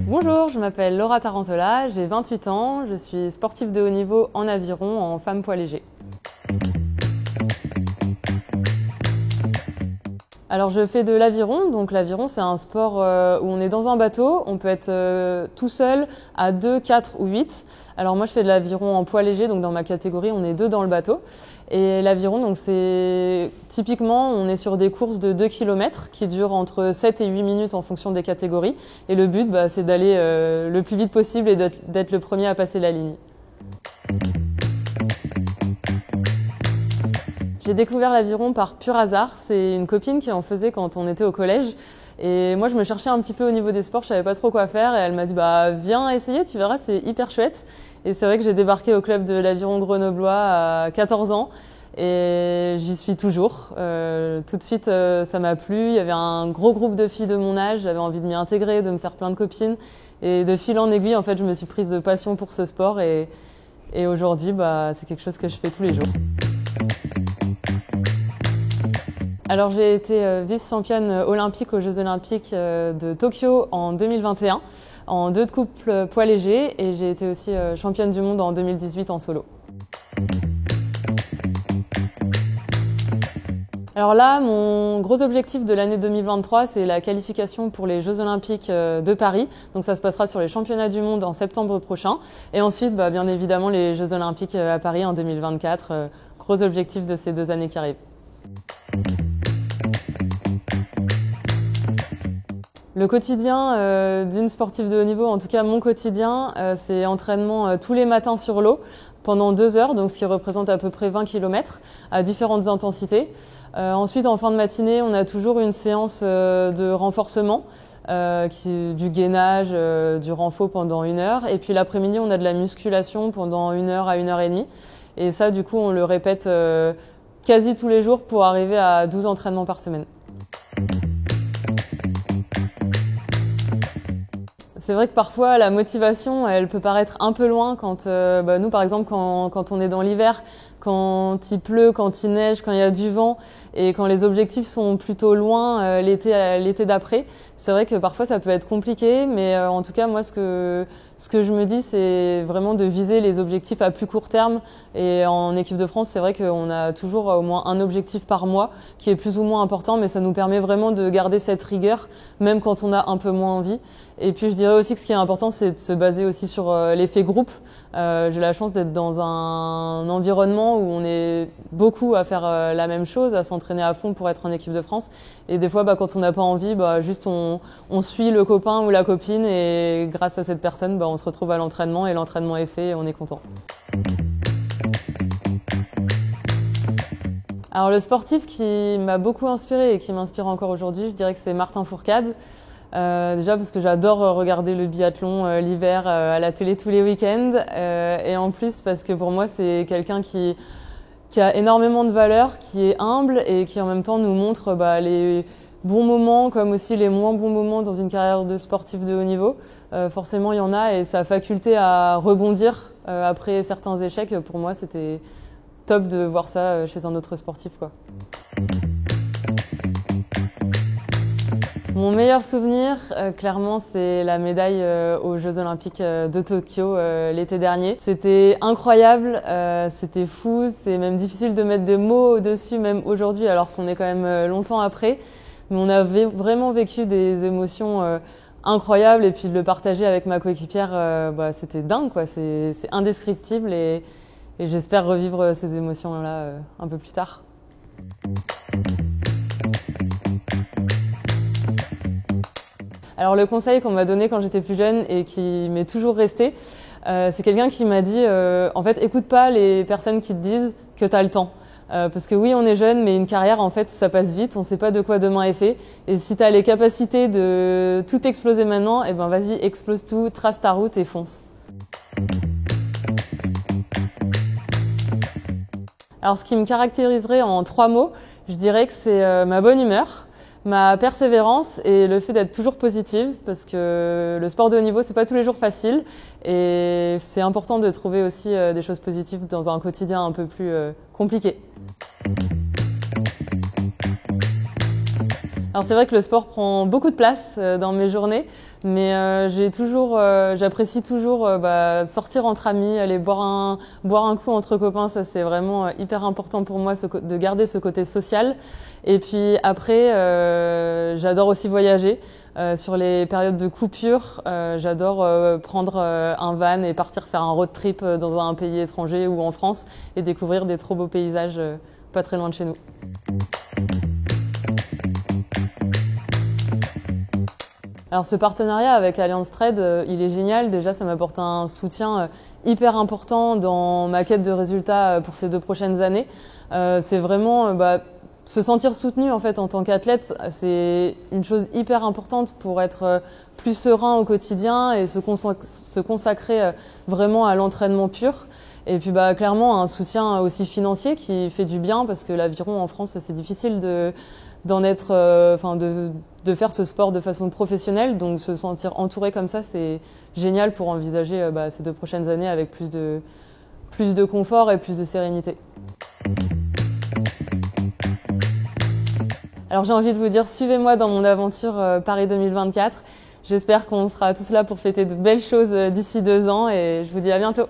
Bonjour, je m'appelle Laura Tarantola, j'ai 28 ans, je suis sportive de haut niveau en aviron en femme poids léger. Alors je fais de l'aviron, donc l'aviron c'est un sport où on est dans un bateau, on peut être tout seul à 2, 4 ou 8. Alors moi je fais de l'aviron en poids léger, donc dans ma catégorie on est 2 dans le bateau. Et l'aviron, donc c'est typiquement on est sur des courses de 2 km qui durent entre 7 et 8 minutes en fonction des catégories. Et le but c'est d'aller le plus vite possible et d'être le premier à passer la ligne. J'ai découvert l'aviron par pur hasard. C'est une copine qui en faisait quand on était au collège. Et moi, je me cherchais un petit peu au niveau des sports, je savais pas trop quoi faire. Et elle m'a dit, viens essayer, tu verras, c'est hyper chouette. Et c'est vrai que j'ai débarqué au club de l'aviron grenoblois à 14 ans. Et j'y suis toujours. Tout de suite, ça m'a plu. Il y avait un gros groupe de filles de mon âge. J'avais envie de m'y intégrer, de me faire plein de copines. Et de fil en aiguille, en fait, je me suis prise de passion pour ce sport. Et aujourd'hui, c'est quelque chose que je fais tous les jours. Alors j'ai été vice-championne olympique aux Jeux Olympiques de Tokyo en 2021 en 2 de couple poids léger et j'ai été aussi championne du monde en 2018 en solo. Alors là, mon gros objectif de l'année 2023, c'est la qualification pour les Jeux Olympiques de Paris. Donc ça se passera sur les championnats du monde en septembre prochain. Et ensuite, bien évidemment, les Jeux Olympiques à Paris en 2024. Gros objectif de ces 2 années qui arrivent. Le quotidien d'une sportive de haut niveau, en tout cas mon quotidien, c'est entraînement tous les matins sur l'eau pendant 2 heures, donc ce qui représente à peu près 20 km à différentes intensités. Ensuite, en fin de matinée, on a toujours une séance de renforcement, du gainage, du renfort pendant 1 heure. Et puis l'après-midi, on a de la musculation pendant 1 heure à 1 heure et demie. Et ça, du coup, on le répète quasi tous les jours pour arriver à 12 entraînements par semaine. C'est vrai que parfois la motivation elle peut paraître un peu loin quand nous par exemple quand on est dans l'hiver, quand il pleut, quand il neige, quand il y a du vent et quand les objectifs sont plutôt loin l'été d'après. C'est vrai que parfois ça peut être compliqué mais en tout cas moi ce que je me dis c'est vraiment de viser les objectifs à plus court terme et en équipe de France c'est vrai qu'on a toujours au moins un objectif par mois qui est plus ou moins important mais ça nous permet vraiment de garder cette rigueur même quand on a un peu moins envie. Et puis je dirais aussi que ce qui est important, c'est de se baser aussi sur l'effet groupe. J'ai la chance d'être dans un environnement où on est beaucoup à faire la même chose, à s'entraîner à fond pour être en équipe de France. Et des fois, quand on n'a pas envie, juste on suit le copain ou la copine et grâce à cette personne, on se retrouve à l'entraînement et l'entraînement est fait et on est content. Alors le sportif qui m'a beaucoup inspiré et qui m'inspire encore aujourd'hui, je dirais que c'est Martin Fourcade. Déjà parce que j'adore regarder le biathlon l'hiver à la télé tous les week-ends et en plus parce que pour moi c'est quelqu'un qui a énormément de valeur, qui est humble et qui en même temps nous montre les bons moments comme aussi les moins bons moments dans une carrière de sportif de haut niveau. Forcément il y en a et sa faculté à rebondir après certains échecs, pour moi c'était top de voir ça chez un autre sportif, quoi. Mon meilleur souvenir, clairement, c'est la médaille aux Jeux Olympiques de Tokyo l'été dernier. C'était incroyable, c'était fou, c'est même difficile de mettre des mots au-dessus, même aujourd'hui, alors qu'on est quand même longtemps après. Mais on avait vraiment vécu des émotions incroyables et puis de le partager avec ma coéquipière, c'était dingue, quoi. C'est indescriptible et j'espère revivre ces émotions-là un peu plus tard. Alors le conseil qu'on m'a donné quand j'étais plus jeune et qui m'est toujours resté, c'est quelqu'un qui m'a dit en fait écoute pas les personnes qui te disent que tu as le temps. Parce que oui on est jeune mais une carrière en fait ça passe vite, on sait pas de quoi demain est fait et si tu as les capacités de tout exploser maintenant, vas-y explose tout, trace ta route et fonce. Alors ce qui me caractériserait en 3 mots, je dirais que c'est ma bonne humeur, ma persévérance et le fait d'être toujours positive parce que le sport de haut niveau c'est pas tous les jours facile et c'est important de trouver aussi des choses positives dans un quotidien un peu plus compliqué. Alors c'est vrai que le sport prend beaucoup de place dans mes journées, mais j'apprécie toujours sortir entre amis, aller boire un coup entre copains. Ça c'est vraiment hyper important pour moi de garder ce côté social. Et puis après, j'adore aussi voyager. Sur les périodes de coupure, j'adore prendre un van et partir faire un road trip dans un pays étranger ou en France et découvrir des trop beaux paysages pas très loin de chez nous. Alors ce partenariat avec Allianz Trade, il est génial. Déjà, ça m'apporte un soutien hyper important dans ma quête de résultats pour ces 2 prochaines années. C'est vraiment se sentir soutenu en fait en tant qu'athlète, c'est une chose hyper importante pour être plus serein au quotidien et se consacrer vraiment à l'entraînement pur. Et puis clairement un soutien aussi financier qui fait du bien parce que l'aviron en France c'est difficile de faire ce sport de façon professionnelle, donc se sentir entouré comme ça c'est génial pour envisager ces 2 prochaines années avec plus de confort et plus de sérénité. Alors j'ai envie de vous dire, suivez-moi dans mon aventure Paris 2024. J'espère qu'on sera tous là pour fêter de belles choses d'ici 2 ans et je vous dis à bientôt.